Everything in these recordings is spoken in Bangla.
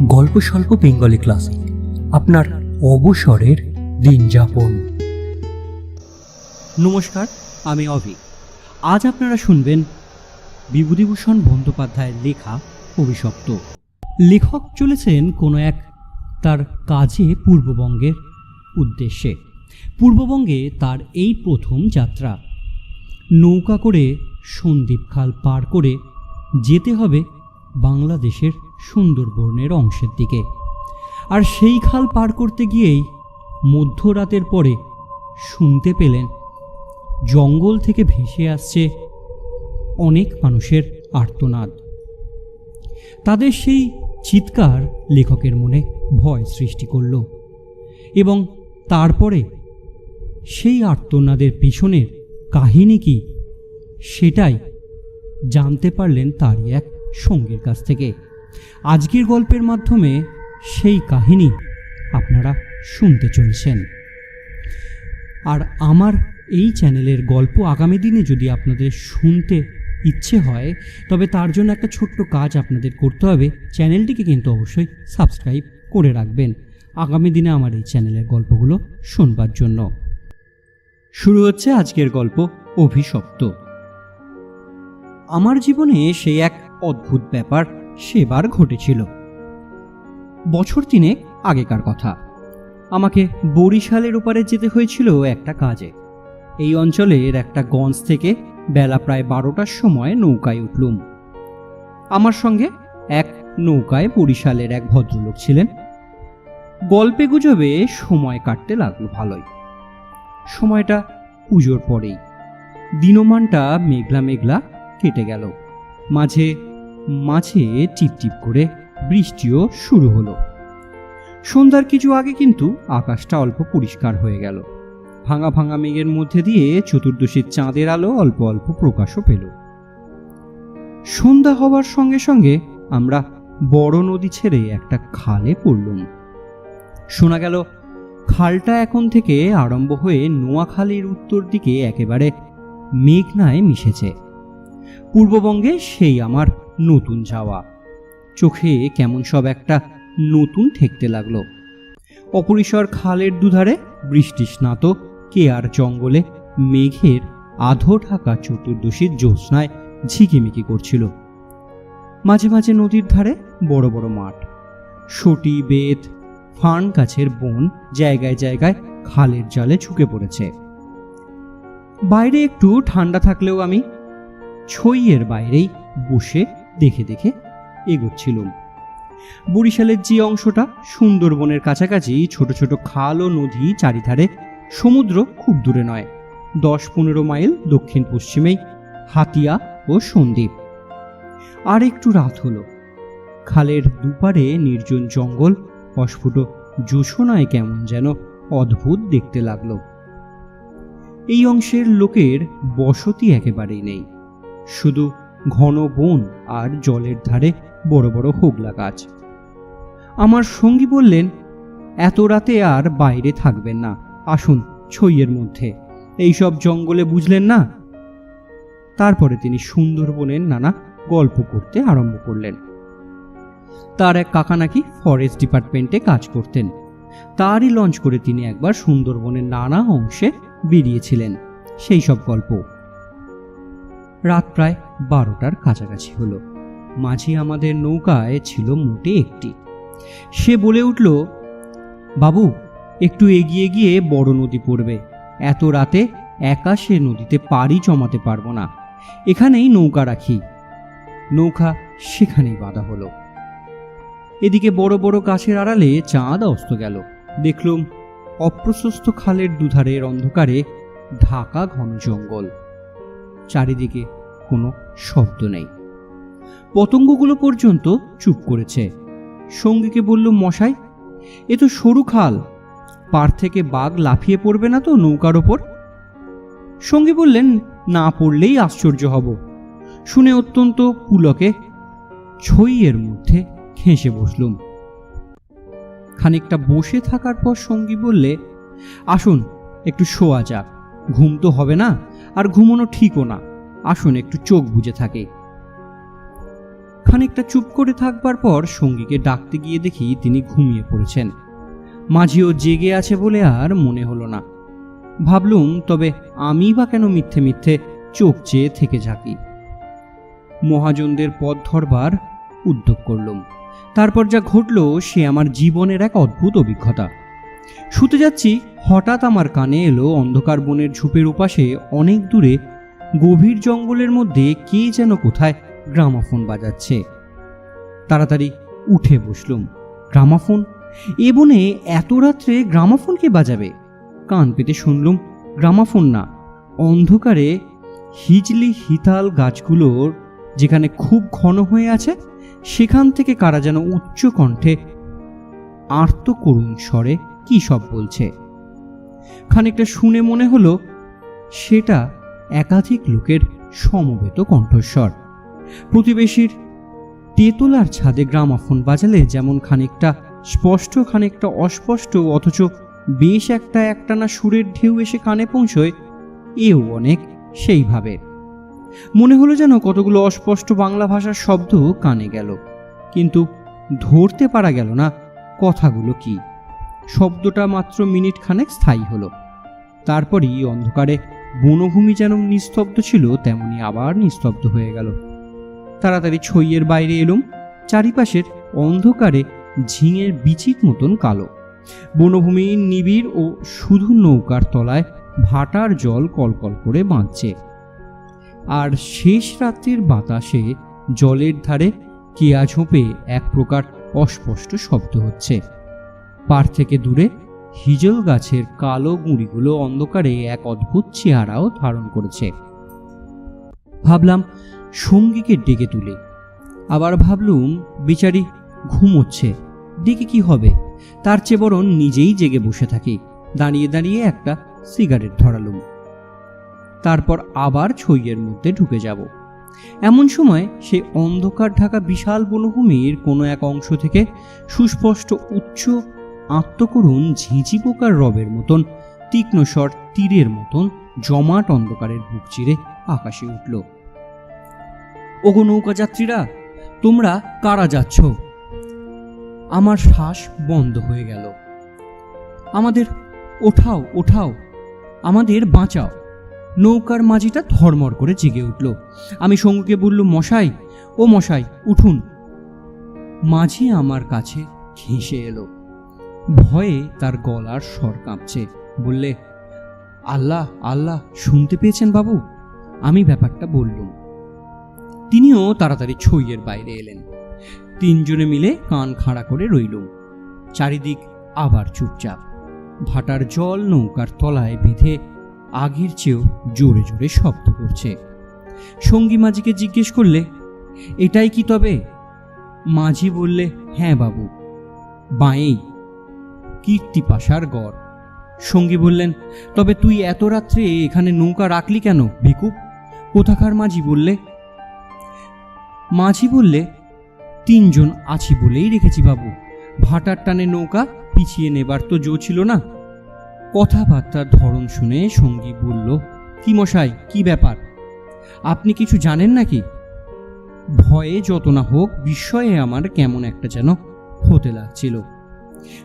গল্প স্বল্প বেঙ্গলি ক্লাসিক, আপনার অবসরের দিন যাপন। নমস্কার, আমি অভি। আজ আপনারা শুনবেন বিভূতিভূষণ বন্দ্যোপাধ্যায়ের লেখা অভিশপ্ত। লেখক চলেছেন কোনো এক তার কাজে পূর্ববঙ্গের উদ্দেশ্যে। পূর্ববঙ্গে তার এই প্রথম যাত্রা। নৌকা করে সন্দ্বীপ খাল পার করে যেতে হবে বাংলাদেশের সুন্দরবনের অংশের দিকে। আর সেই খাল পার করতে গিয়েই মধ্যরাতের পরে শুনতে পেলেন জঙ্গল থেকে ভেসে আসছে অনেক মানুষের আর্তনাদ। তাদের সেই চিৎকার লেখকের মনে ভয় সৃষ্টি করল এবং তারপরে সেই আর্তনাদের পিছনের কাহিনী কি সেটাই জানতে পারলেন তারই এক সঙ্গীর কাছ থেকে। আজকের গল্পের মাধ্যমে সেই কাহিনী আপনারা শুনতে চলেছেন। আর আমার এই চ্যানেলের গল্প আগামী দিনে যদি আপনাদের শুনতে ইচ্ছে হয় তবে তার জন্য একটা ছোট্ট কাজ আপনাদের করতে হবে। চ্যানেলটিকে কিন্তু অবশ্যই সাবস্ক্রাইব করে রাখবেন আগামী দিনে আমার এই চ্যানেলের গল্পগুলো শুনবার জন্য। শুরু হচ্ছে আজকের গল্প অভিশপ্ত। আমার জীবনে সেই এক অদ্ভুত ব্যাপার সেবার ঘটেছিল। বছর তিনেক আগেকার কথা। আমাকে বরিশালের ওপারে যেতে হয়েছিল একটা কাজে। এই অঞ্চলের একটা গঞ্জ থেকে বেলা প্রায় 12টার সময় নৌকায় উঠলুম। আমার সঙ্গে এক নৌকায় বরিশালের এক ভদ্রলোক ছিলেন। গল্পে গুজবে সময় কাটতে লাগলো ভালোই। সময়টা পুজোর পরেই। দিনমানটা মেঘলা মেঘলা কেটে গেল। মাঝে মাঝে টিপটিপ করে বৃষ্টিও শুরু হলো। সন্ধ্যার কিছু আগে কিন্তু আকাশটা অল্প পরিষ্কার হয়ে গেল। ভাঙা ভাঙা মেঘের মধ্যে দিয়ে চতুর্দশীর চাঁদের আলো অল্প অল্প প্রকাশও পেল। সন্ধ্যা হবার সঙ্গে সঙ্গে আমরা বড় নদী ছেড়ে একটা খালে পড়লুম। শোনা গেল খালটা এখন থেকে আরম্ভ হয়ে নোয়াখালীর উত্তর দিকে একেবারে মেঘনায় মিশেছে। পূর্ববঙ্গে সেই আমার নতুন যাওয়া। চোখে কেমন সব একটা নতুন ঠেকতে লাগলো। অপরিসর খালের দুধারে বৃষ্টি স্নাত কেয়ার জঙ্গলে মেঘের আধো ঢাকা চতুর্দশীর জ্যোৎস্নায় ঝিকিমিকি করছিল। মাঝে মাঝে নদীর ধারে বড় বড় মাঠ, সটি বেত ফান গাছের বন জায়গায় জায়গায় খালের জালে ঝুঁকে পড়েছে। বাইরে একটু ঠান্ডা থাকলেও আমি ছইয়ের বাইরেই বসে দেখে দেখে এগোচ্ছিলুম। বরিশালের যে অংশটা সুন্দরবনের কাছাকাছি, ছোট ছোট খাল ও নদী চারিধারে, সমুদ্র খুব দূরে নয়, 10-15 মাইল দক্ষিণ পশ্চিমেই হাতিয়া ও সন্দ্বীপ। আর একটু রাত হলো। খালের দুপারে নির্জন জঙ্গল অস্ফুট জোছনায় কেমন যেন অদ্ভুত দেখতে লাগলো। এই অংশের লোকের বসতি একেবারেই নেই, শুধু ঘন বন আর জলের ধারে বড় বড় হোগলা গাছ। আমার সঙ্গী বললেন, এত রাতে আর বাইরে থাকবেন না, আসুন ছইয়ের মধ্যে, এইসব জঙ্গলে বুঝলেন না। তারপরে তিনি সুন্দরবনের নানা গল্প করতে আরম্ভ করলেন। তার এক কাকা নাকি ফরেস্ট ডিপার্টমেন্টে কাজ করতেন। তারই লঞ্চ করে তিনি একবার সুন্দরবনের নানা অংশে বেরিয়েছিলেন। সেই সব গল্প। রাত প্রায় 12টার কাছাকাছি হলো। মাঝি আমাদের নৌকায় ছিল মোটে একটি। সে বলে উঠল, বাবু, একটু এগিয়ে গিয়ে বড় নদী পড়বে। এত রাতে একা সে নদীতে পাড়ি জমাতে পারবো না, এখানেই নৌকা রাখি। নৌকা সেখানেই বাঁধা হলো। এদিকে বড় বড় গাছের আড়ালে চাঁদ অস্ত গেল। দেখলুম অপ্রশস্ত খালের দুধারের অন্ধকারে ঢাকা ঘন জঙ্গল। চারিদিকে কোনো শব্দ নেই। পতঙ্গগুলো পর্যন্ত চুপ করেছে। সঙ্গীকে বলল, মশাই, এ তো সরু খাল, পার থেকে বাঘ লাফিয়ে পড়বে না তো নৌকার ওপর? সঙ্গী বললেন, না পড়লেই আশ্চর্য হব। শুনে অত্যন্ত পুলকে ছইয়ের মধ্যে ঘেঁষে বসলুম। খানিকটা বসে থাকার পর সঙ্গী বললে, আসুন একটু শোয়া যাক, ঘুম তো হবে না, আর ঘুমানো ঠিকও না, আসুন একটু চোখ বুজে থাকে। খানিকটা চুপ করে থাকবার পর সঙ্গীকে ডাকতে গিয়ে দেখি তিনি ঘুমিয়ে পড়েছেন। মাঝিও জেগে আছে বলে আর মনে হলো না। ভাবলুম তবে আমি বা কেন মিথ্যে মিথ্যে চোখ চেয়ে থেকে থাকি। মহাজনদের পথ ধরবার উদ্যোগ করলুম। তারপর যা ঘটল সে আমার জীবনের এক অদ্ভুত অভিজ্ঞতা। শুতে যাচ্ছি, হঠাৎ আমার কানে এলো অন্ধকার বনের ঝোপের ওপাশে অনেক দূরে গভীর জঙ্গলের মধ্যে কে যেন কোথায় গ্রামাফোন বাজাচ্ছে। তাড়াতাড়ি উঠে বসলুম। গ্রামাফোন? এ বনে এত রাত্রে গ্রামাফোন কে বাজাবে? কান পেতে শুনলুম, গ্রামাফোন না, অন্ধকারে হিজলি হিতাল গাছগুলোর যেখানে খুব ঘন হয়ে আছে সেখান থেকে কারা যেন উচ্চ কণ্ঠে আর্ত করুণ স্বরে কি সব বলছে। খানিকটা শুনে মনে হলো সেটা একাধিক লোকের সমবেত কণ্ঠস্বর। প্রতিবেশীর তেতলার ছাদে গ্রামাফোন বাজালে যেমন খানিকটা স্পষ্ট খানিকটা অস্পষ্ট অথচ বেশ একটানা সুরের ঢেউ এসে কানে পৌঁছয়, এও অনেক সেইভাবে। মনে হলো যেন কতগুলো অস্পষ্ট বাংলা ভাষার শব্দ কানে গেল, কিন্তু ধরতে পারা গেল না কথাগুলো কি। শব্দটা মাত্র মিনিট খানেক স্থায়ী হলো। তারপরই অন্ধকারে বনভূমি যেন নিস্তব্ধ ছিল তেমনি আবার নিস্তব্ধ হয়ে গেল। তাড়াতাড়ি ছইয়ের বাইরে এলুম। চারিপাশের অন্ধকারে ঝিঙের বিচির মতন কালো। বনভূমির নিবিড় ও শুধু নৌকার তলায় ভাটার জল কলকল করে বাঁধছে। আর শেষ রাত্রির বাতাসে জলের ধারে কেয়া ঝোপে এক প্রকার অস্পষ্ট শব্দ হচ্ছে। পার থেকে দূরে হিজল গাছের কালো গুঁড়িগুলো অন্ধকারে এক অদ্ভুত চেহারাও ধারণ করেছে। ভাবলাম সঙ্গীকে ডেকে তুলে। আবার ভাবলুম বেচারি ঘুমোচ্ছে, ডেকে কি হবে, তার চেয়ে বরং নিজেই জেগে বসে থাকি। দাঁড়িয়ে দাঁড়িয়ে একটা সিগারেট ধরালুম। তারপর আবার ছইয়ের মধ্যে ঢুকে যাব। এমন সময় সেই অন্ধকার ঢাকা বিশাল বনভূমির কোনো এক অংশ থেকে সুস্পষ্ট উচ্চ আত্মকরুণ ঝিঁঝি পোকার রবের মতন তীক্ষ্ণ স্বর তীরের মতন জমাট অন্ধকারের বুক চিরে আকাশে উঠল। ওগো নৌকা যাত্রীরা, তোমরা কারা যাচ্ছ? আমার শ্বাস বন্ধ হয়ে গেল। আমাদের ওঠাও, ওঠাও, আমাদের বাঁচাও। নৌকার মাঝিটা ধর্মর করে জেগে উঠল। আমি সঙ্গীকে বললুম, মশাই, ও মশাই, উঠুন। মাঝি আমার কাছে ঘেঁষে এলো। ভয়ে তার গলার স্বর কাঁপছে। বললে, আল্লাহ আল্লাহ, শুনতে পেয়েছেন বাবু? আমি ব্যাপারটা বললুম। তিনিও তাড়াতাড়ি ছইয়ের বাইরে এলেন। তিনজনে মিলে কান খাড়া করে রইলুম। চারিদিক আবার চুপচাপ। ভাটার জল নৌকার তলায় বিধে আগের চেয়েও জোরে জোরে শব্দ করছে। সঙ্গী মাঝিকে জিজ্ঞেস করলে, এটাই কি তবে? মাঝি বললে, হ্যাঁ বাবু, বাঁয়েই কীর্তিপাশার গড়। সঙ্গী বললেন, তবে তুই এত রাত্রে এখানে নৌকা রাখলি কেন ভিকুপ? কোথাকার মাঝি? বললে। মাঝি বললে, তিনজন আছি বলেই রেখেছি বাবু। ভাটার টানে নৌকা পিছিয়ে নেবার তো জো ছিল না। কথাবার্তার ধরন শুনে সঙ্গী বলল, কি মশাই, কি ব্যাপার? আপনি কিছু জানেন নাকি? ভয়ে যত না হোক বিস্ময়ে আমার কেমন একটা যেন হতে লাগছিল।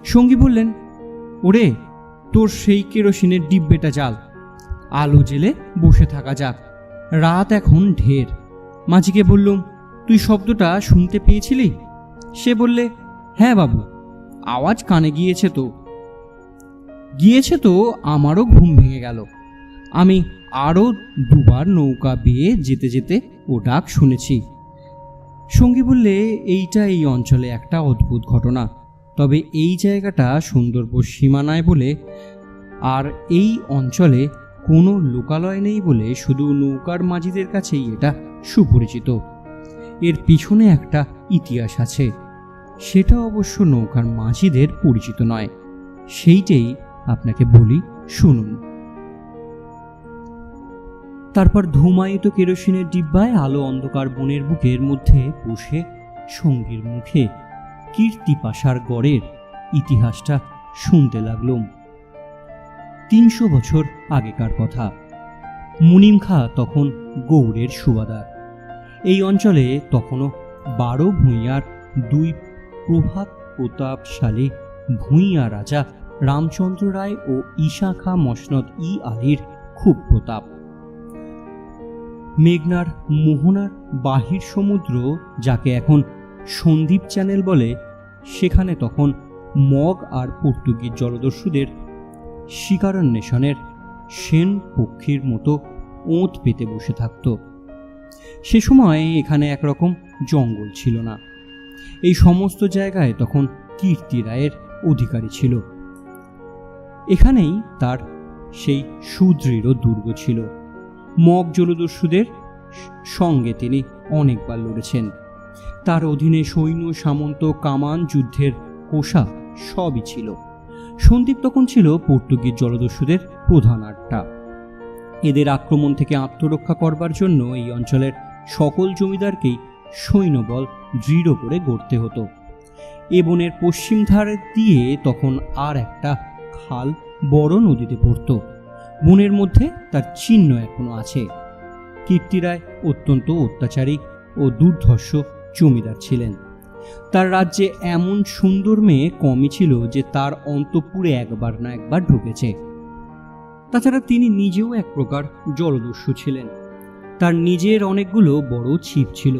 সঙ্গী বললেন, ওরে, তোর সেই কেরোসিনের ডিব্বেটা জ্বাল, আলো জেলে বসে থাকা যাক, রাত এখন ঢের। মাঝিকে বললুম, তুই শব্দটা শুনতে পেয়েছিলি? সে বললে, হ্যাঁ বাবু, আওয়াজ কানে গিয়েছে তো আমারও ঘুম ভেঙে গেল। আমি আরও দুবার নৌকা বেয়ে যেতে যেতে ও ডাক শুনেছি। সঙ্গী বললে, এইটা এই অঞ্চলে একটা অদ্ভুত ঘটনা। তবে এই জায়গাটা সুন্দরবন সীমানায় বলে আর এই অঞ্চলে কোনো লোকালয় নেই বলে শুধু নৌকার মাঝিদের কাছেই এটা সুপরিচিত। এর পিছনে একটা ইতিহাস আছে, সেটা অবশ্য নৌকার মাঝিদের পরিচিত নয়। সেইটাই আপনাকে বলি, শুনুন। তারপর ধূমায়িত কেরোসিনের ডিব্বায় আলো অন্ধকার বনের বুকের মধ্যে বসে সঙ্গীর মুখে কীর্তিপাশার গড়ের ইতিহাসটা শুনতে লাগলুম। 300 বছর আগেকার কথা। মুনিম খাঁ তখন গৌড়ের সুবাদার। এই অঞ্চলে তখনও 12 ভূঁইয়ার 2 প্রভাত প্রতাপশালী ভূঁইয়া রাজা রামচন্দ্র রায় ও ঈশা খাঁ মসনদ আলীর খুব প্রতাপ। মেঘনার মোহনার বাহির সমুদ্র, যাকে এখন সন্দ্বীপ চ্যানেল বলে, সেখানে তখন মগ আর পর্তুগিজ জলদস্যুদের শিকারান্বেষণের সেন পক্ষীর মতো ওঁত পেতে বসে থাকত। সে সময় এখানে একরকম জঙ্গল ছিল না। এই সমস্ত জায়গায় তখন কীর্তি রায়ের অধিকারী ছিল। এখানেই তার সেই সুদৃঢ় দুর্গ ছিল। মগ জলদস্যুদের সঙ্গে তিনি অনেকবার লড়েছেন। তার অধীনে সৈন্য, সামন্ত, কামান, যুদ্ধের কোষা সবই ছিল। সন্দ্বীপ তখন ছিল পর্তুগিজ জলদস্যুদের প্রধান আড্ডা। এদের আক্রমণ থেকে আত্মরক্ষা করবার জন্য এই অঞ্চলের সকল জমিদারকেই সৈন্যবল দৃঢ় করে গড়তে হতো। এ বনের পশ্চিম ধার দিয়ে তখন আর একটা খাল বড় নদীতে পড়ত। বনের মধ্যে তার চিহ্ন এখনো আছে। কীর্তি রায় অত্যন্ত অত্যাচারী ও দুর্ধর্ষ জমিদার ছিলেন। তার রাজ্যে এমন সুন্দর মেয়ে কমই ছিল যে তার অন্তঃপুরে একবার না একবার ঢুকেছে। তাছাড়া তিনি নিজেও এক প্রকার জলদস্যু ছিলেন। তার নিজের অনেকগুলো বড় ছিপ ছিল।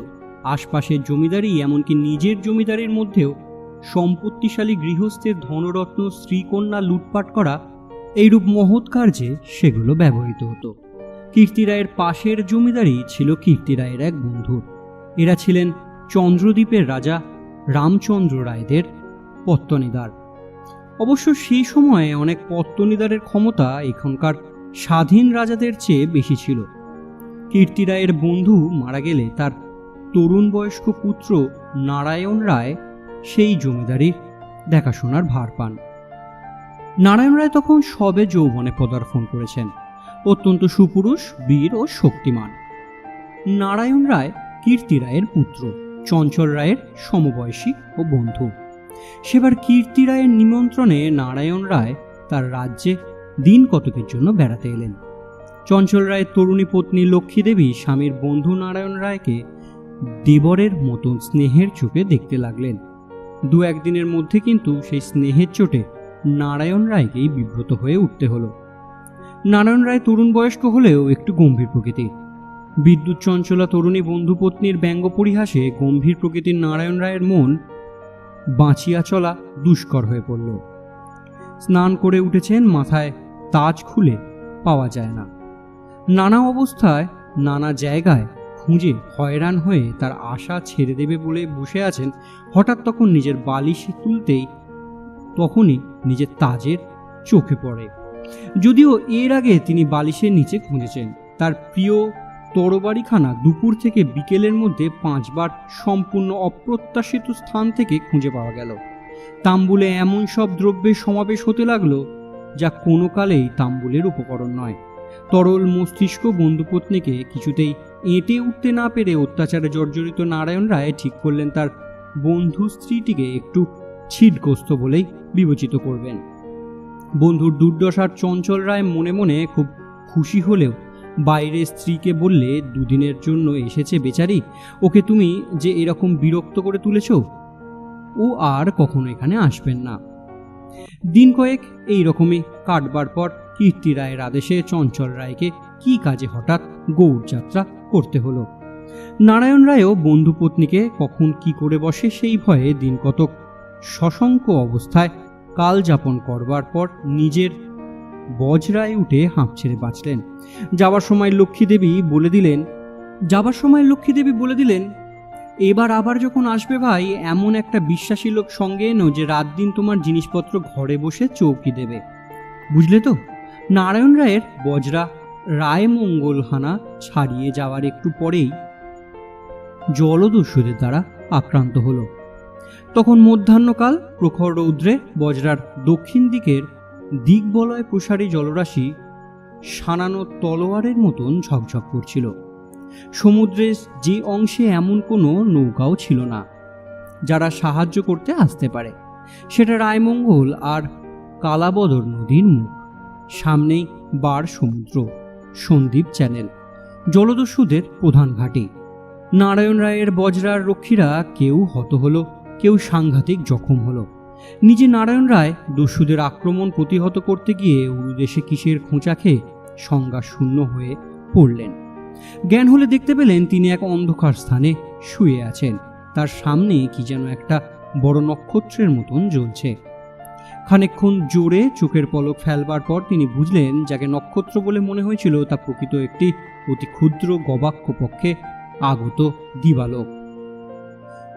আশপাশের জমিদারি, এমনকি নিজের জমিদারির মধ্যেও সম্পত্তিশালী গৃহস্থের ধনরত্ন, স্ত্রীকন্যা লুটপাট করা, এইরূপ মহৎ কার্যে সেগুলো ব্যবহৃত হতো। কীর্তি রায়ের পাশের জমিদারি ছিল কীর্তি রায়ের এক বন্ধু। এরা ছিলেন চন্দ্রদ্বীপের রাজা রামচন্দ্র রায়দের পত্তনিদার। অবশ্য সেই সময়ে অনেক পত্তনিদারের ক্ষমতা এখানকার স্বাধীন রাজাদের চেয়ে বেশি ছিল। কীর্তি রায়ের বন্ধু মারা গেলে তার তরুণ বয়স্ক পুত্র নারায়ণ রায় সেই জমিদারির দেখাশোনার ভার পান। নারায়ণ রায় তখন সবে যৌবনে পদার্পণ করেছেন, অত্যন্ত সুপুরুষ, বীর ও শক্তিমান। নারায়ণ রায় কীর্তি রায়ের পুত্র, চঞ্চল রায়ের সমবয়সী ও বন্ধু। সেবার কীর্তি রায়ের নিমন্ত্রণে নারায়ণ রায় তার রাজ্যে দিন কতকের জন্য বেড়াতে এলেন। চঞ্চল রায়ের তরুণী পত্নী লক্ষ্মী দেবী স্বামীর বন্ধু নারায়ণ রায়কে দেবরের মতন স্নেহের চোখে দেখতে লাগলেন। 2-1 দিনের মধ্যে কিন্তু সেই স্নেহের চোটে নারায়ণ রায়কেই বিব্রত হয়ে উঠতে হলো। নারায়ণ রায় তরুণ বয়স্ক হলেও একটু গম্ভীর প্রকৃতির। বিদ্যুৎ চঞ্চলা তরুণী বন্ধুপত্নীর ব্যঙ্গ পরিহাসে গম্ভীর প্রকৃতির নারায়ণ রায়ের মন বাঁচিয়া চলা দুষ্কর হয়ে পড়ল। স্নান করে উঠেছেন, মাথায় তাজ খুলে পাওয়া যায় না। নানা অবস্থায় নানা জায়গায় খুঁজে হয়রান হয়ে তার আশা ছেড়ে দেবে বলে বসে আছেন। হঠাৎ তখন নিজের বালিশ তুলতেই তখনই নিজের তাজের চোখে পড়ে। যদিও এর আগে তিনি বালিশের নিচে খুঁজেছেন। তার প্রিয় তরবারিখানা দুপুর থেকে বিকেলের মধ্যে 5 বার সম্পূর্ণ অপ্রত্যাশিত স্থান থেকে খুঁজে পাওয়া গেল। তাম্বুলে এমন সব দ্রব্যের সমাবেশ হতে লাগলো যা কোনো কালেই তাম্বুলের উপকরণ নয়। তরল মস্তিষ্ক বন্ধুপত্নীকে কিছুতেই এঁটে উঠতে না পেরে অত্যাচারে জর্জরিত নারায়ণ রায় ঠিক করলেন তার বন্ধু স্ত্রীটিকে একটু ছিটগ্রস্ত বলেই বিবেচিত করবেন। বন্ধুর দুর্দশার চঞ্চল রায় মনে মনে খুব খুশি হলেও বাইরে স্ত্রীকে বললে, 2 দিনের জন্য এসেছে বেচারি, ওকে তুমি যে এরকম বিরক্ত করে তুলেছ, ও আর কখনো এখানে আসবেন না। দিন কয়েক এইরকমই কাটবার পর কীর্তি রায়ের আদেশে চঞ্চল রায়কে কি কাজে হঠাৎ গৌড়যাত্রা করতে হলো। নারায়ণ রায়ও বন্ধুপত্নীকে কখন কি করে বসে সেই ভয়ে দিন কতক সশঙ্ক অবস্থায় কাল যাপন করবার পর নিজের বজরায় উঠে হাঁপ ছেড়ে বাঁচলেন। যাবার সময় লক্ষ্মী দেবী বলে দিলেন, এবার আবার যখন আসবে ভাই, এমন একটা বিশ্বাসী লোক সঙ্গে এনো যে রাত দিন তোমার জিনিসপত্র ঘরে বসে চৌকি দেবে, বুঝলে তো? নারায়ণ রায়ের বজরা রায়মঙ্গলহানা ছাড়িয়ে যাওয়ার একটু পরেই জলদস্যুদের দ্বারা আক্রান্ত হলো। তখন মধ্যাহ্নকাল, প্রখর রৌদ্রে বজরার দক্ষিণ দিকের দিকবলয় প্রসারী জলরাশি সানানো তলোয়ারের মতন ঝকঝক করছিল। সমুদ্রের যে অংশে এমন কোনো নৌকাও ছিল না যারা সাহায্য করতে আসতে পারে, সেটা রায়মঙ্গল আর কালাবদর নদীর মুখ। সামনেই বার সমুদ্র, সন্দ্বীপ চ্যানেল, জলদস্যুদের প্রধান ঘাঁটি। নারায়ণ রায়ের বজরার রক্ষীরা কেউ হত হলো, কেউ সাংঘাতিক জখম হলো। নিজে নারায়ণ রায় দস্যুদের আক্রমণ প্রতিহত করতে গিয়ে উরুদেশে কিসের খোঁচা খেয়ে সংজ্ঞা শূন্য হয়ে পড়লেন। জ্ঞান হলে দেখতে পেলেন তিনি এক অন্ধকার স্থানে শুয়ে আছেন। তার সামনে কি যেন একটা বড় নক্ষত্রের মতন জ্বলছে। খানিকক্ষণ জোরে চোখের পলক ফেলবার পর তিনি বুঝলেন যাকে নক্ষত্র বলে মনে হয়েছিল তা প্রকৃত একটি অতি ক্ষুদ্র গবাক্ষ পক্ষে আগত দিবালোক।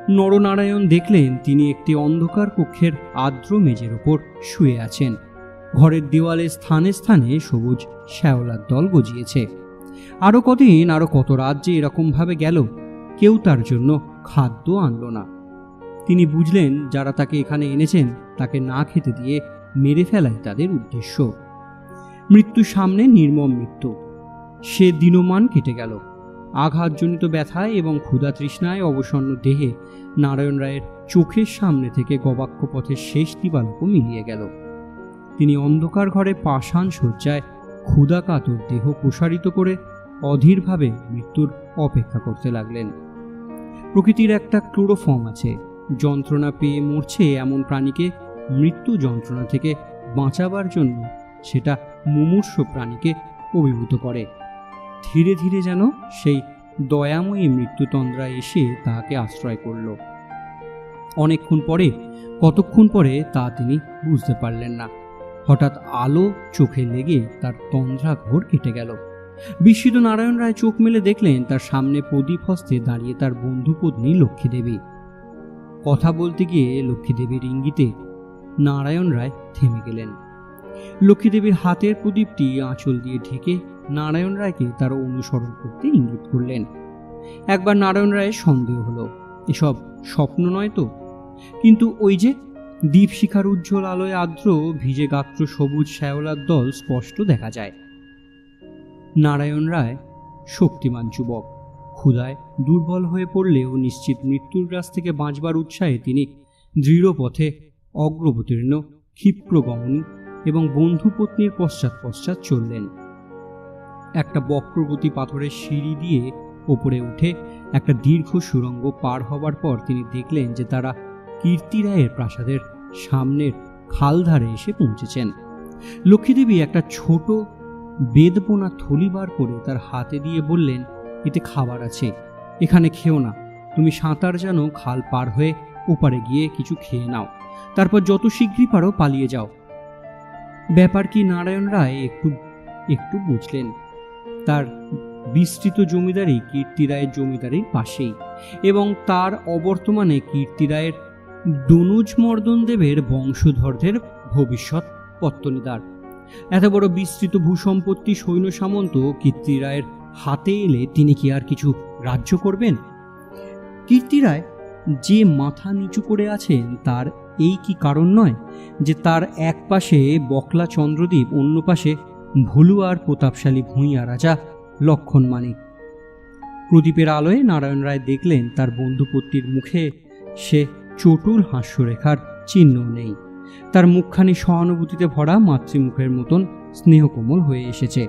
নরনারায়ণ দেখলেন তিনি একটি অন্ধকার কক্ষের আর্দ্র মেঝের ওপর শুয়ে আছেন। ঘরের দেওয়ালে স্থানে স্থানে সবুজ শ্যাওলার দল গজিয়েছে। আরো কদিন, আরো কত রাত যে এরকমভাবে গেল, কেউ তার জন্য খাদ্য আনল না। তিনি বুঝলেন যারা তাকে এখানে এনেছেন তাকে না খেতে দিয়ে মেরে ফেলাই তাদের উদ্দেশ্য। মৃত্যু সামনে, নির্মম মৃত্যু। সে দিনমান কেটে গেল। আঘাতজনিত ব্যথায় এবং ক্ষুধা তৃষ্ণায় অবসন্ন দেহে নারায়ণ রায়ের চোখের সামনে থেকে গবাক্ষ পথের শেষ দিবালোকও মিলিয়ে গেল। তিনি অন্ধকার ঘরে পাষাণ শয্যায় ক্ষুধা কাতর দেহ প্রসারিত করে অধীরভাবে মৃত্যুর অপেক্ষা করতে লাগলেন। প্রকৃতির একটা ক্লোরোফর্ম আছে, যন্ত্রণা পেয়ে মরছে এমন প্রাণীকে মৃত্যু যন্ত্রণা থেকে বাঁচাবার জন্য সেটা মুমূর্ষ প্রাণীকে অভিভূত করে। ধীরে ধীরে যেন সেই দয়াময়ী মৃত্যুতন্দ্রা এসে তাহাকে আশ্রয় করল। অনেকক্ষণ পরে, কতক্ষণ পরে তা তিনি বুঝতে পারলেন না। হঠাৎ আলো চোখে লেগে তার তন্দ্রা ঘোর কেটে গেল। বিস্মিত নারায়ণ রায় চোখ মেলে দেখলেন তার সামনে প্রদীপ হস্তে দাঁড়িয়ে তার বন্ধু পত্নী লক্ষ্মীদেবী। কথা বলতে গিয়ে লক্ষ্মীদেবীর ইঙ্গিতে নারায়ণ রায় থেমে গেলেন। লক্ষ্মীদেবীর হাতের প্রদীপটি আঁচল দিয়ে ঢেকে নারায়ণ রায়কে তার অনুসরণ করতে ইঙ্গিত করলেন। একবার নারায়ণ রায়ের সন্দেহ হলো, এসব স্বপ্ন নয় তো। কিন্তু ওই যে দীপশিখার উজ্জ্বল আলোয় আর্দ্র ভিজে গাত্র সবুজ শ্যাওলার দল স্পষ্ট দেখা যায়। নারায়ণ রায় শক্তিমান যুবক। ক্ষুধায় দুর্বল হয়ে পড়লেও নিশ্চিত মৃত্যুর গ্রাস থেকে বাঁচবার উৎসাহে তিনি দৃঢ় পথে অগ্রবতীর্ণ ক্ষিপ্রগমনী এবং বন্ধুপত্নীর পশ্চাৎ পশ্চাৎ চললেন। একটা বক্রগতি পাথরের সিঁড়ি দিয়ে ওপরে উঠে একটা দীর্ঘ সুড়ঙ্গ পার হবার পর তিনি দেখলেন যে তারা কীর্তি রায়ের প্রাসাদের সামনের খালধারে এসে পৌঁছেছেন। লক্ষ্মীদেবী একটা ছোট বেদবোনা থলি বার করে তার হাতে দিয়ে বললেন, এতে খাবার আছে, এখানে খেও না। তুমি সাঁতার জানো, খাল পার হয়ে ওপারে গিয়ে কিছু খেয়ে নাও, তারপর যত শীঘ্রই পারো পালিয়ে যাও। ব্যাপার কি নারায়ণ রায় একটু একটু বুঝলেন। তার বিস্তৃত জমিদারি কীর্তি রায়ের জমিদারির পাশেই, এবং তার অবর্তমানে কীর্তি রায়ের দনুজ মর্দন দেবের বংশধরদের ভবিষ্যৎ পত্তনিদার। এত বড় বিস্তৃত ভূসম্পত্তি সৈন্য সামন্ত কীর্তি রায়ের হাতে এলে তিনি কি আর কিছু রাজ্য করবেন? কীর্তি রায় যে মাথা নিচু করে আছেন তার এই কি কারণ নয় যে তার এক পাশে বকলা চন্দ্রদ্বীপ, অন্য পাশে ভুলুয়ার প্রতাপশালী ভূঁইয়া রাজা লক্ষণ মানিক। প্রদীপের আলোয় নারায়ণ রায় দেখলেন তার বন্ধুপত্নীর মুখে সে চটুল হাস্যরেখার চিহ্ন নেই। তার মুখখানি সহানুভূতিতে ভরা মাতৃমুখের মতন স্নেহকোমল হয়ে এসেছে।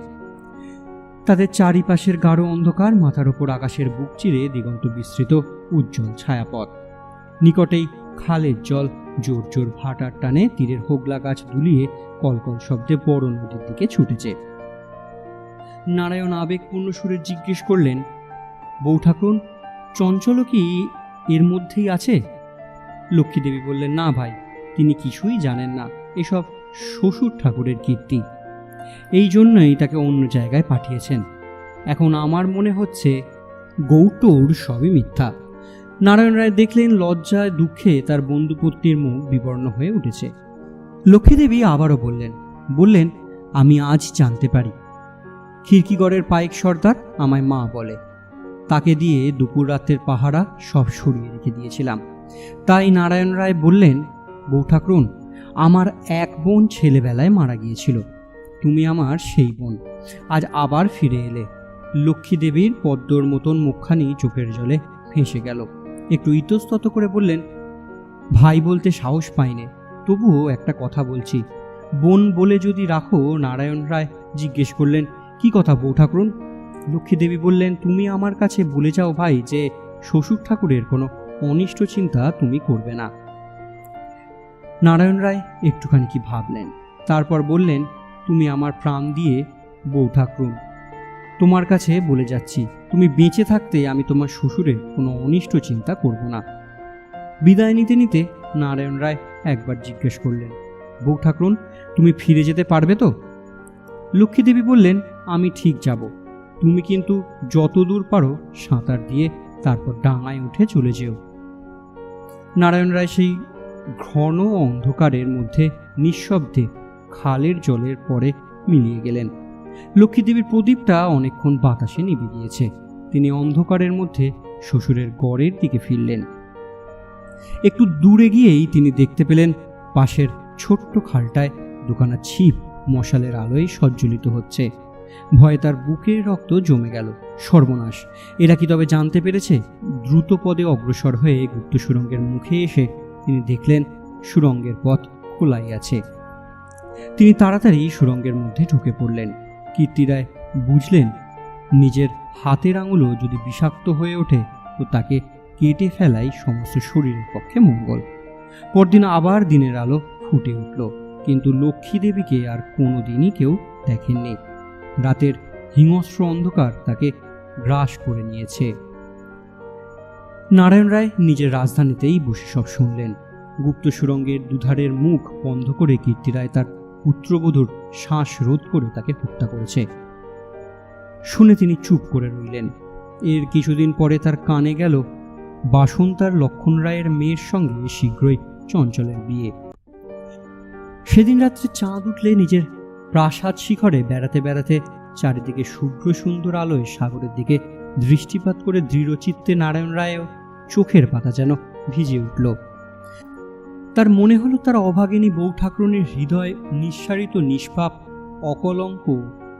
তাদের চারিপাশের গাঢ় অন্ধকার, মাথার ওপর আকাশের বুক চিরে দিগন্ত বিস্তৃত উজ্জ্বল ছায়াপথ। নিকটেই খালের জল জোর জোর ভাটার টানে তীরের হোগলা গাছ দুলিয়ে কলকল শব্দে বড় নদীর দিকে ছুটেছে। নারায়ণ আবেগপূর্ণ সুরে জিজ্ঞেস করলেন, বউ ঠাকুরুন, চঞ্চল কি এর মধ্যেই আছে? লক্ষ্মীদেবী বললেন, না ভাই, তিনি কিছুই জানেন না, এসব শ্বশুর ঠাকুরের কীর্তি। এই জন্যই তাকে অন্য জায়গায় পাঠিয়েছেন। এখন আমার মনে হচ্ছে গৌটোর সবই মিথ্যা। নারায়ণ রায় দেখলেন লজ্জায় দুঃখে তার বন্ধুপত্নীর মুখ বিবর্ণ হয়ে উঠেছে। লক্ষ্মীদেবী আবারও বললেন, আমি আজ জানতে পারি। খিড়কিগড়ের পাইক সর্দার আমায় মা বলে, তাকে দিয়ে দুপুর রাতের পাহারা সব সরিয়ে রেখে দিয়েছিলাম। তাই নারায়ণ রায় বললেন, বউ ঠাকুরুন, আমার এক বোন ছেলেবেলায় মারা গিয়েছিল, তুমি আমার সেই বোন, আজ আবার ফিরে এলে। লক্ষ্মীদেবীর পদ্মর মতন মুখখানি চোখের জলে ফেঁসে গেল। একটু ইতস্তত করে বললেন, ভাই বলতে সাহস পাইনে, তবুও একটা কথা বলছি, বোন বলে যদি রাখো। নারায়ণ রায় জিজ্ঞেস করলেন, কি কথা বউ ঠাকুরুন? লক্ষ্মী দেবী বললেন, তুমি আমার কাছে বলে যাও ভাই যে শ্বশুর ঠাকুরের কোনো অনিষ্ট চিন্তা তুমি করবে না। নারায়ণ রায় একটুখানি কি ভাবলেন, তারপর বললেন, তুমি আমার প্রাণ দিয়ে বউ ঠাকুরুন, তোমার কাছে বলে যাচ্ছি, তুমি বেঁচে থাকতে আমি তোমার শ্বশুরের কোনো অনিষ্ট চিন্তা করব না। বিদায় নিতে নিতে নারায়ণ রায় একবার জিজ্ঞেস করলেন, বউ ঠাকুরুন, তুমি ফিরে যেতে পারবে তো? লক্ষ্মী দেবী বললেন, আমি ঠিক যাব, তুমি কিন্তু যত দূর পারো সাঁতার দিয়ে তারপর ডাঙায় উঠে চলে যেও। নারায়ণ রায় সেই ঘন অন্ধকারের মধ্যে নিঃশব্দে খালের জলের পরে মিলিয়ে গেলেন। লক্ষ্মী দেবীর প্রদীপটা অনেকক্ষণ বাতাসে নিভে গিয়েছে। তিনি অন্ধকারের মধ্যে শ্বশুরের গড়ের দিকে ফিরলেন। একটু দূরে গিয়েই তিনি দেখতে পেলেন পাশের ছোট্ট খালটায় দুখানা ছিপ মশালের আলোয় সজ্জলিত হচ্ছে। ভয়ে তার বুকের রক্ত জমে গেল। সর্বনাশ, এরা কি তবে জানতে পেরেছে? দ্রুত পদে অগ্রসর হয়ে গুপ্ত সুড়ঙ্গের মুখে এসে তিনি দেখলেন সুড়ঙ্গের পথ খোলাই আছে। তিনি তাড়াতাড়ি সুড়ঙ্গের মধ্যে ঢুকে পড়লেন। কীর্তি রায় বুঝলেন, নিজের হাতের আঙুলও যদি বিষাক্ত হয়ে ওঠে তো তাকে কেটে ফেলাই সমস্ত শরীরের পক্ষে মঙ্গল। পরদিন আবার দিনের আলো ফুটে উঠল, কিন্তু লক্ষ্মী দেবীকে আর কোনোদিনই কেউ দেখেননি। রাতের হিংস্র অন্ধকার তাকে গ্রাস করে নিয়েছে। নারায়ণ রায় নিজের রাজধানীতেই বসে সব শুনলেন। গুপ্ত সুড়ঙ্গের দুধারের মুখ বন্ধ করে কীর্তি রায় তার পুত্রবধূর শ্বাস রোধ করে তাকে হত্যা করেছে শুনে তিনি চুপ করে রইলেন। এর কিছুদিন পরে তার কানে গেল বাসন্তার লক্ষণ রায়ের মেয়ের সঙ্গে শীঘ্রই চঞ্চলের বিয়ে। সেদিন রাত্রে চাঁদ উঠলে নিজের প্রাসাদ শিখরে বেড়াতে বেড়াতে চারিদিকে শুভ্র সুন্দর আলোয় সাগরের দিকে দৃষ্টিপাত করে দৃঢ়চিত্তে নারায়ণ রায়ও চোখের পাতা যেন ভিজে উঠল। তার মনে হলো তার অভাগিনী বউ ঠাকুরনের হৃদয় নিঃসারিত নিষ্পাপ অকলঙ্ক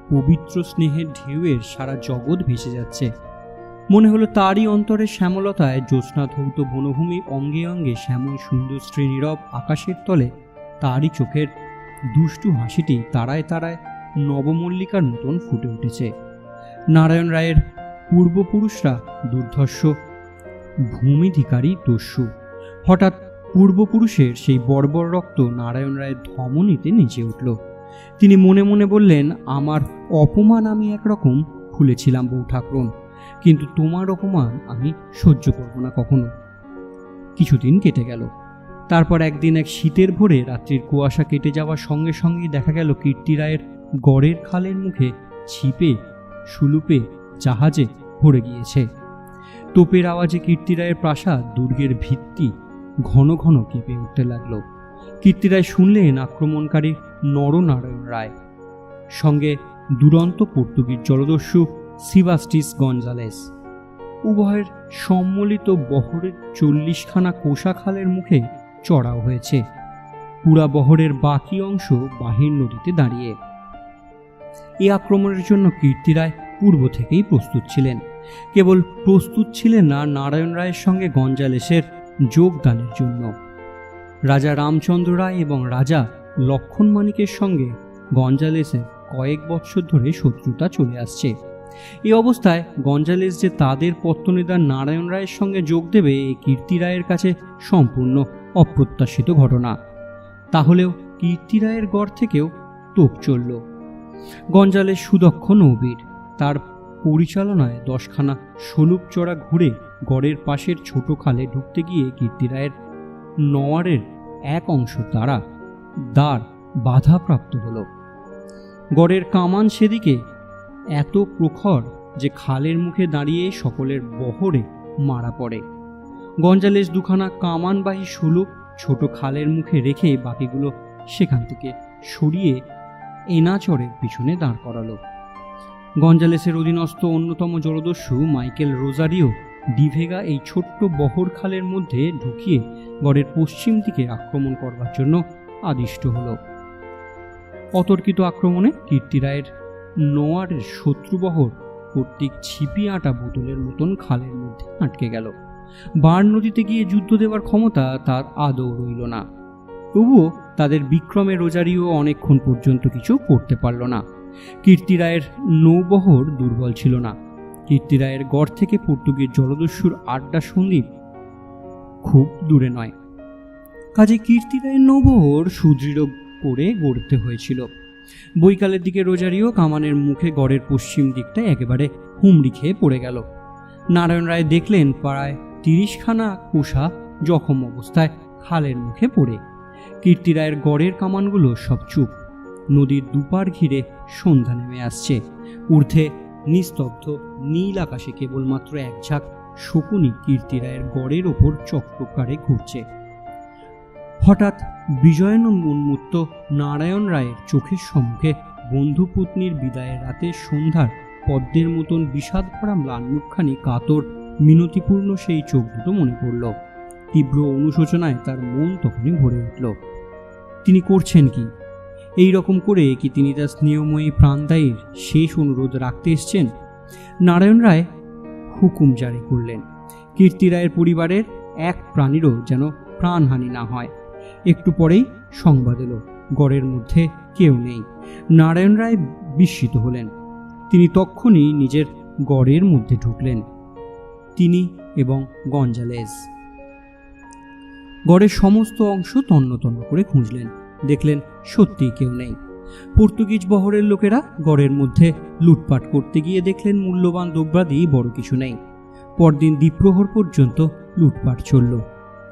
পবিত্র স্নেহের ঢেউয়ের সারা জগৎ ভেসে যাচ্ছে। মনে হলো তারই অন্তরে শ্যামলতায় জ্যোৎস্না ধৌত বনভূমি অঙ্গে অঙ্গে শ্যামল সুন্দর শ্রীনীরব আকাশের তলে তারই চোখের দুষ্টু হাসিটি তারায় তারায় নবমল্লিকার মতন ফুটে উঠেছে। নারায়ণ রায়ের পূর্বপুরুষরা দুর্ধর্ষ ভূমিধিকারী দস্যু। হঠাৎ পূর্বপুরুষের সেই বর্বর রক্ত নারায়ণ রায়ের ধমনীতে নেচে উঠল। তিনি মনে মনে বললেন, আমার অপমান আমি একরকম ভুলেছিলাম বউ ঠাকুরন, কিন্তু তোমার অপমান আমি সহ্য করব না কখনো। কিছুদিন কেটে গেল। তারপর একদিন এক শীতের ভোরে রাত্রির কুয়াশা কেটে যাওয়ার সঙ্গে সঙ্গেই দেখা গেল কীর্তি রায়ের গড়ের খালের মুখে ছিপে সুলুপে জাহাজে ভরে গিয়েছে। তোপের আওয়াজে কীর্তি রায়ের প্রাসাদ দুর্গের ভিত্তি ঘন ঘন কেঁপে উঠতে লাগলো। কীর্তি রায় শুনলেন আক্রমণকারী নরনারায়ণ রায়, সঙ্গে দুরন্ত পর্তুগিজ জলদস্যু সিবাস্টিস গঞ্জালেস। উভয়ের সম্মিলিত বহরের 40খানা কোষা খালের মুখে চড়াও হয়েছে। পুরা বহরের বাকি অংশ বাহির নদীতে দাঁড়িয়ে। এই আক্রমণের জন্য কীর্তি রায় পূর্ব থেকেই প্রস্তুত ছিলেন। কেবল প্রস্তুত ছিলেন না নারায়ণ রায়ের সঙ্গে গঞ্জালেসের যোগদানের জন্য। রাজা রামচন্দ্র রায় এবং রাজা লক্ষণ মানিকের সঙ্গে গঞ্জালেসের কয়েক বৎসর ধরে শত্রুতা চলে আসছে। এই অবস্থায় গঞ্জালেস যে তাদের পত্তনিদার নারায়ণ রায়ের সঙ্গে যোগ দেবে এই কীর্তি রায়ের কাছে সম্পূর্ণ অপ্রত্যাশিত ঘটনা। তাহলেও কীর্তি রায়ের গড় থেকেও তোপ চলল। গঞ্জালেস সুদক্ষ নৌবীর। তার পরিচালনায় 10খানা সলুপ চড়া ঘুরে গড়ের পাশের ছোট খালে ঢুকতে গিয়ে কীর্তি রায়ের নওয়ারের এক অংশ দ্বারা দ্বার বাধাপ্রাপ্ত হল। গড়ের কামান সেদিকে এত প্রখর যে খালের মুখে দাঁড়িয়ে সকলের বহরে মারা পড়ে। গঞ্জালেস দুখানা কামানবাহী সুলুপ ছোট খালের মুখে রেখে বাকিগুলো সেখান থেকে সরিয়ে এনাচরের পিছনে দাঁড় করালো। গঞ্জালেসের অধীনস্থ অন্যতম জলদস্যু মাইকেল রোজারিও ডিভেগা এই ছোট্ট বহর খালের মধ্যে ঢুকিয়ে গড়ের পশ্চিম দিকে আক্রমণ করবার জন্য আদিষ্ট হল। অতর্কিত আক্রমণে কীর্তি রায়ের নোয়ারের শত্রুবহর কর্তৃক ছিপি আটা বোতলের মতন খালের মধ্যে আটকে গেল। বার নদীতে গিয়ে যুদ্ধ দেওয়ার ক্ষমতা তার আদৌ রইল না। তবুও তাদের বিক্রমে রোজারিও অনেকক্ষণ পর্যন্ত কিছু করতে পারল না। কীর্তি রায়ের নৌবহর দুর্বল ছিল না। কীর্তি রায়ের গড় থেকে পর্তুগিজ জলদস্যুর আড্ডা সন্দ্বীপ খুব দূরে নয়। কাজে কীর্তি রায়ের নৌবহর সুদৃঢ় করে গড়তে হয়েছিল। বৈকালের দিকে রোজারিও কামানের মুখে গড়ের পশ্চিম দিকটায় একেবারে হুমড়ি খেয়ে পড়ে গেল। নারায়ণ রায় দেখলেন প্রায় 30খানা কোষা জখম অবস্থায় খালের মুখে পড়ে। কীর্তি রায়ের গড়ের কামানগুলো সব চুপ। নদীর দুপার ঘিরে সন্ধ্যা নেমে আসছে। ঊর্ধ্বে নিস্তব্ধ নীল আকাশে কেবলমাত্র এক ঝাঁক শকুনি কীর্তি রায়ের গড়ের ওপর চক্রকারে ঘুরছে। হঠাৎ বিজয়ন উন্মুক্ত নারায়ণ রায়ের চোখের সম্মুখে বন্ধুপত্নীর বিদায়ের রাতে সন্ধ্যার পদ্মের মতন বিষাদ ভরা ম্লান মুখখানি কাতর মিনতিপূর্ণ সেই চোখ দুটো মনে পড়ল। তীব্র অনুশোচনায় তার মন তখনই ভরে উঠল। তিনি করছেন কি? এই রকম করে কি তিনি তার স্নেহময়ী প্রাণদায়ীর শেষ অনুরোধ রাখতে এসছেন? নারায়ণ রায় হুকুম জারি করলেন, কীর্তি রায়ের পরিবারের এক প্রাণীরও যেন প্রাণহানি না হয়। একটু পরেই সংবাদ এলো, গড়ের মধ্যে কেউ নেই। নারায়ণ রায় বিস্মিত হলেন। তিনি তক্ষুনি নিজের গড়ের মধ্যে ঢুকলেন, তিনি এবং গঞ্জালেজ। গড়ের সমস্ত অংশ তন্ন তন্ন করে খুঁজলেন, দেখলেন সত্যিই কেউ নেই। পর্তুগিজ বহরের লোকেরা গড়ের মধ্যে লুটপাট করতে গিয়ে দেখলেন মূল্যবান দ্রব্যাদি বড় কিছু নেই। পরদিন দ্বীপ্রহর পর্যন্ত লুটপাট চলল।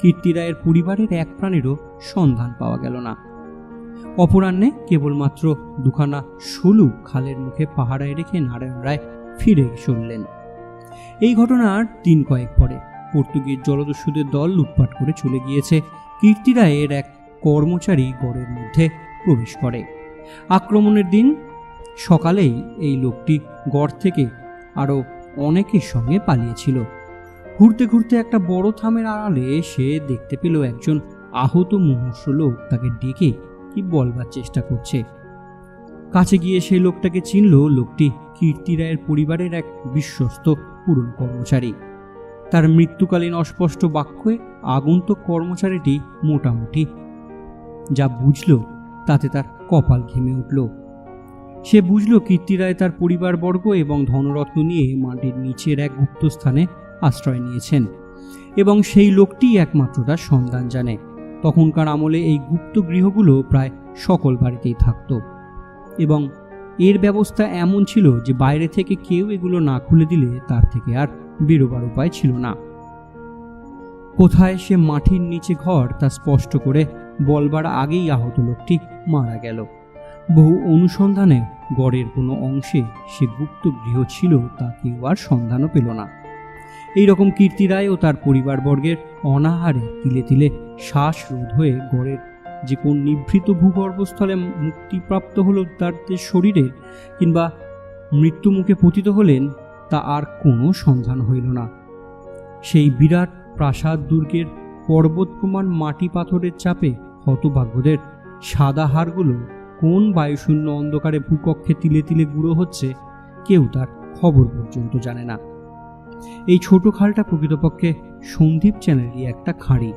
কীর্তি রায়ের পরিবারের এক প্রাণীরও সন্ধান পাওয়া গেল না। অপরাহ্নে কেবলমাত্র দুখানা সলু খালের মুখে পাহারায় রেখে নারায়ণ রায় ফিরে চললেন। এই ঘটনার দিন কয়েক পরে পর্তুগিজ জলদস্যুদের দল লুটপাট করে চলে গিয়েছে। কীর্তি রায়ের এক কর্মচারী গড়ের মধ্যে প্রবেশ করে। আক্রমণের দিন সকালেই এই লোকটি গড় থেকে আরও অনেকের সঙ্গে পালিয়েছিল। ঘুরতে ঘুরতে একটা বড় থামের আড়ালে সে দেখতে পেল একজন আহত মুমূর্ষ লোক তাকে ডেকে কি বলবার চেষ্টা করছে। কাছে গিয়ে সেই লোকটাকে চিনল। লোকটি কীর্তি রায়ের পরিবারের এক বিশ্বস্ত পুরনো কর্মচারী। তার মৃত্যুকালীন অস্পষ্ট বাক্যে আগন্তুক কর্মচারীটি মোটামুটি যা বুঝল তাতে তার কপাল ঘেমে উঠল। সে বুঝল কীর্তি রায় তার পরিবারবর্গ এবং ধনরত্ন নিয়ে মাটির নিচের এক গুপ্তস্থানে আশ্রয় নিয়েছেন এবং সেই লোকটি একমাত্র তার সন্ধান জানে। তখনকার আমলে এই গুপ্ত গৃহগুলো প্রায় সকল বাড়িতেই থাকত এবং এর ব্যবস্থা এমন ছিল যে বাইরে থেকে কেউ এগুলো না খুলে দিলে তার থেকে আর বেরোবার উপায় ছিল না। কোথায় সে মাটির নিচে ঘর তা স্পষ্ট করে বলবার আগেই আহত লোকটি মারা গেল। বহু অনুসন্ধানে গড়ের কোনো অংশে সে গুপ্ত গৃহ ছিল তা কেউ আর সন্ধানও পেল না। এইরকম কীর্তি রায় ও তার পরিবারবর্গের অনাহারে তিলে তিলে শ্বাসরোধ হয়ে গড়ের যে কোন নিভৃত ভূগর্ভস্থলে মুক্তিপ্রাপ্ত হলো তার শরীরে কিংবা মৃত্যুমুখে পতিত হলেন তা আর কোনো সন্ধান হইল না। সেই বিরাট প্রাসাদ দুর্গের পর্বত প্রমাণ মাটি পাথরের চাপে হতভাগ্যদের সাদা হাড়গুলো কোন বায়ুশূন্য অন্ধকারে ভূকক্ষে তিলে তিলে গুঁড়ো হচ্ছে কেউ তার খবর পর্যন্ত জানে না। এই ছোট খালটা প্রকৃতপক্ষে সন্দ্বীপ চ্যানেলই একটা খাঁড়ি।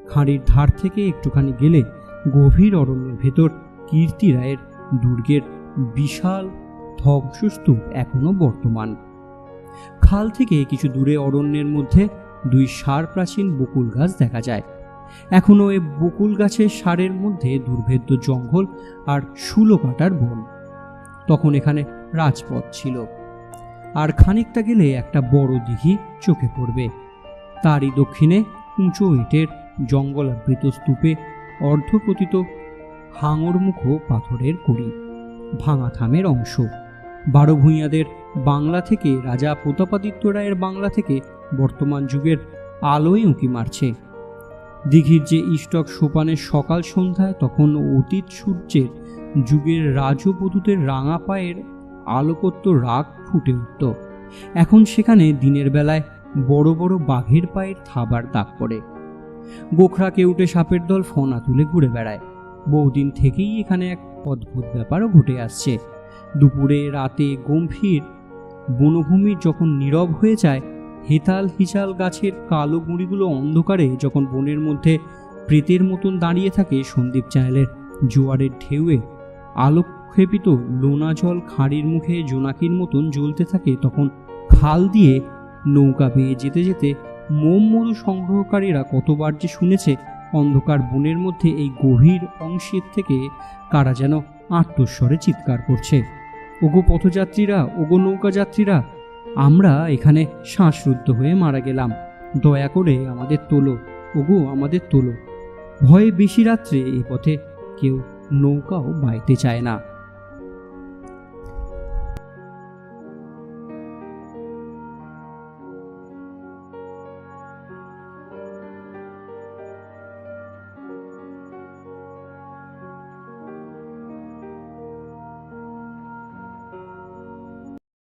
খাঁড়ির ধার থেকে একটুখানি গেলে গভীর অরণ্যের ভেতর কীর্তি রায়ের দুর্গের বিশাল ধ্বংসস্তূপ এখনো বর্তমান। খাল থেকে কিছু দূরে অরণ্যের মধ্যে দুই সার প্রাচীন বকুল গাছ দেখা যায়। এখনো এই বকুল গাছের সারের মধ্যে দুর্ভেদ্য জঙ্গল আর শুলো কাটার বন। তখন এখানে রাজপথ ছিল। আর খানিকটা গেলে একটা বড় দিঘি চোখে পড়বে। তারই দক্ষিণে উঁচু ইটের জঙ্গলাবৃত স্তূপে অর্ধপতিত হাঙরমুখ পাথরের কড়ি, ভাঙা থামের অংশ। 12 ভূঁইয়াদের বাংলা থেকে, রাজা প্রতাপাদিত্য রায়ের বাংলা থেকে বর্তমান যুগের আলোয় উঁকি মারছে। দিঘির যে ইষ্টক সোপানের সকাল সন্ধ্যায় তখন অতীত সূর্যের যুগের রাজবধূদের রাঙা পায়ের আলোকত্ব রাগ ফুটে উঠত। এখন সেখানে দিনের বেলায় বড় বড় বাঘের পায়ের থাবার দাগ পড়ে। গোখরা কেউটে সাপের দল ফনা তুলে ঘুরে বেড়ায়। বহুদিন থেকেই এখানে এক অদ্ভুত ব্যাপারও ঘটে আসছে। দুপুরে রাতে গম্ভীর বনভূমি যখন নীরব হয়ে যায়, হেতাল হিচাল গাছের কালো গুঁড়িগুলো অন্ধকারে যখন বনের মধ্যে প্রেতের মতন দাঁড়িয়ে থাকে, সন্দ্বীপ চ্যানেলের জোয়ারের ঢেউয়ে আলোক ক্ষেপিত লোনা জল খাঁড়ির মুখে জোনাকির মতন জ্বলতে থাকে, তখন খাল দিয়ে নৌকা বেয়ে যেতে যেতে মোম মধু সংগ্রহকারীরা কতবার যে শুনেছে অন্ধকার বনের মধ্যে এই গভীর অংশের থেকে কারা যেন আর্তস্বরে চিৎকার করছে, ওগো পথযাত্রীরা, ওগো নৌকা যাত্রীরা, আমরা এখানে শ্বাসরুদ্ধ হয়ে মারা গেলাম, দয়া করে আমাদের তোলো, ওগো আমাদের তোলো। ভয়ে বেশি রাত্রে এ পথে কেউ নৌকাও বাইতে চায় না।